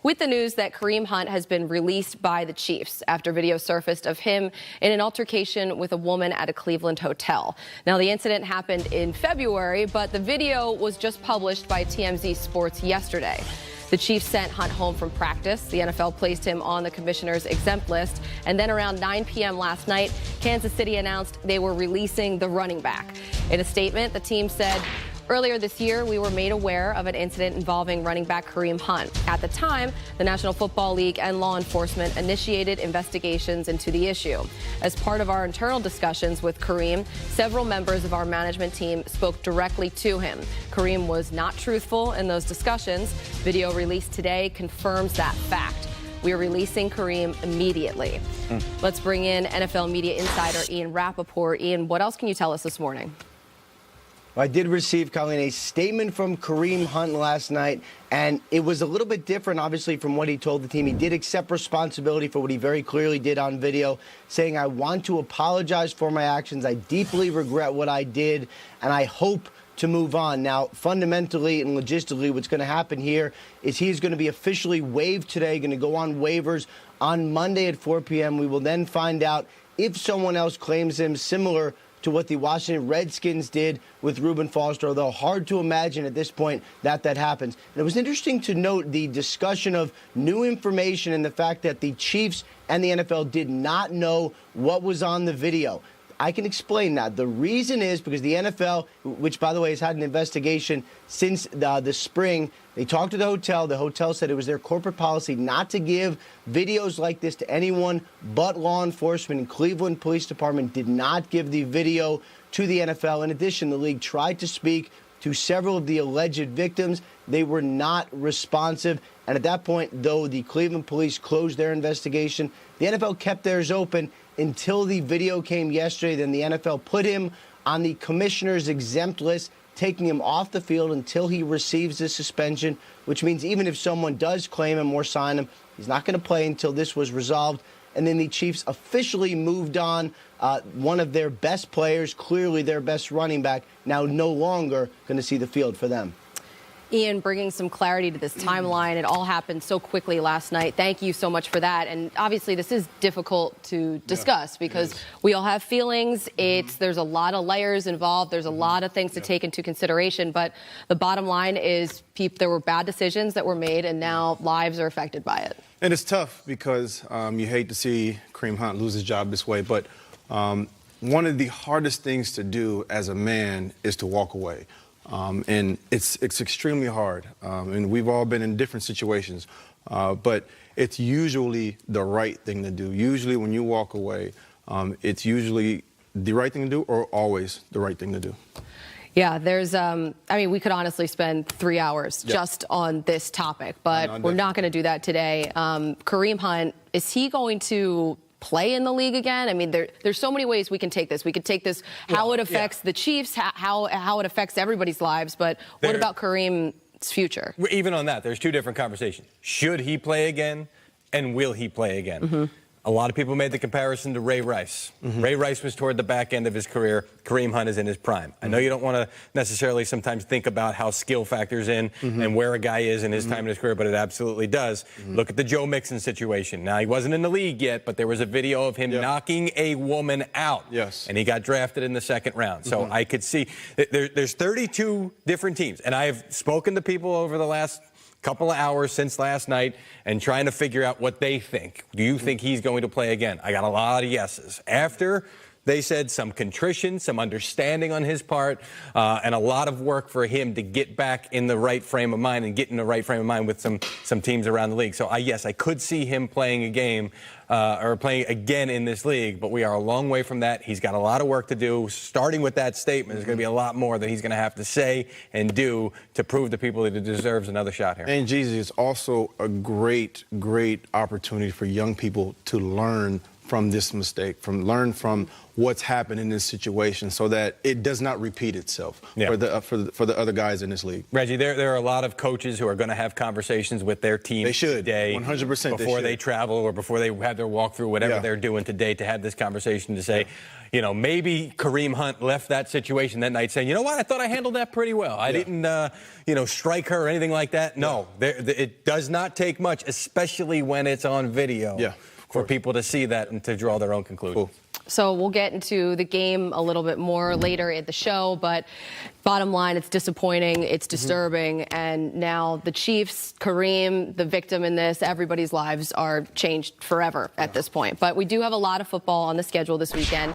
with the news that Kareem Hunt has been released by the Chiefs after video surfaced of him in an altercation with a woman at a Cleveland hotel. Now, the incident happened in February, but the video was just published by TMZ Sports yesterday. The Chiefs sent Hunt home from practice. The NFL placed him on the Commissioner's Exempt List. And then around 9 p.m. last night, Kansas City announced they were releasing the running back. In a statement, the team said, "Earlier this year, we were made aware of an incident involving running back Kareem Hunt. At the time, the National Football League and law enforcement initiated investigations into the issue. As part of our internal discussions with Kareem, several members of our management team spoke directly to him. Kareem was not truthful in those discussions. Video released today confirms that fact. We are releasing Kareem immediately." Let's bring in NFL media insider Ian Rappaport. Ian, what else can you tell us this morning? I did receive, Colleen, a statement from Kareem Hunt last night, and it was a little bit different, obviously, from what he told the team. He did accept responsibility for what he very clearly did on video, saying, "I want to apologize for my actions. I deeply regret what I did, and I hope to move on." Now, fundamentally and logistically, what's going to happen here is he's going to be officially waived today, going to go on waivers on Monday at 4 p.m. We will then find out if someone else claims him, similar to what the Washington Redskins did with Reuben Foster, although hard to imagine at this point that happens. And it was interesting to note the discussion of new information and the fact that the Chiefs and the NFL did not know what was on the video. I can explain that. The reason is because the NFL, which, by the way, has had an investigation since the spring, they talked to the hotel. The hotel said it was their corporate policy not to give videos like this to anyone but law enforcement. And Cleveland Police Department did not give the video to the NFL. In addition, the league tried to speak to several of the alleged victims. They were not responsive. And at that point, though the Cleveland police closed their investigation, the NFL kept theirs open until the video came yesterday. Then the NFL put him on the Commissioner's Exempt List, taking him off the field until he receives the suspension, which means even if someone does claim him or sign him, he's not going to play until this was resolved. And then the Chiefs officially moved on one of their best players, clearly their best running back, now no longer going to see the field for them. Ian, bringing some clarity to this timeline. It all happened so quickly last night. Thank you so much for that. And obviously, this is difficult to discuss because we all have feelings. There's a lot of layers involved. There's a lot of things to take into consideration. But the bottom line is there were bad decisions that were made, and now lives are affected by it. And it's tough because you hate to see Kareem Hunt lose his job this way. But one of the hardest things to do as a man is to walk away. And it's extremely hard, and we've all been in different situations, but it's usually the right thing to do. Usually when you walk away, it's usually the right thing to do or always the right thing to do. Yeah, there's, I mean, we could honestly spend 3 hours just on this topic, but we're not going to do that today. Kareem Hunt, is he going to play in the league again? I mean, there's so many ways we can take this. We could take this, how it affects the Chiefs, how it affects everybody's lives. But what about Kareem's future? Even on that, there's two different conversations. Should he play again, and will he play again? A lot of people made the comparison to Ray Rice. Ray Rice was toward the back end of his career. Kareem Hunt is in his prime. I know you don't want to necessarily sometimes think about how skill factors in and where a guy is in his time in his career, but it absolutely does. Look at the Joe Mixon situation. Now, he wasn't in the league yet, but there was a video of him knocking a woman out. And he got drafted in the second round. So I could see there's 32 different teams. And I've spoken to people over the last couple of hours since last night and trying to figure out what they think. Do you think he's going to play again? I got a lot of yeses. After they said some contrition, some understanding on his part, and a lot of work for him to get back in the right frame of mind and get in the right frame of mind with some teams around the league. So, yes, I could see him playing a game or playing again in this league, but we are a long way from that. He's got a lot of work to do. Starting with that statement, there's going to be a lot more that he's going to have to say and do to prove to people that he deserves another shot here. And, Jesus, it's also a great, great opportunity for young people to learn from this mistake, learn from what's happened in this situation so that it does not repeat itself for the other guys in this league. Reggie, there are a lot of coaches who are going to have conversations with their team today 100% before they travel or before they have their walkthrough, whatever they're doing today, to have this conversation to say, you know, maybe Kareem Hunt left that situation that night saying, you know what, I thought I handled that pretty well. I didn't, you know, strike her or anything like that. No, it does not take much, especially when it's on video, for people to see that and to draw their own conclusion. Cool. So we'll get into the game a little bit more later in the show, but bottom line, it's disappointing, it's disturbing, and now the Chiefs, Kareem, the victim in this, everybody's lives are changed forever at this point. But we do have a lot of football on the schedule this weekend.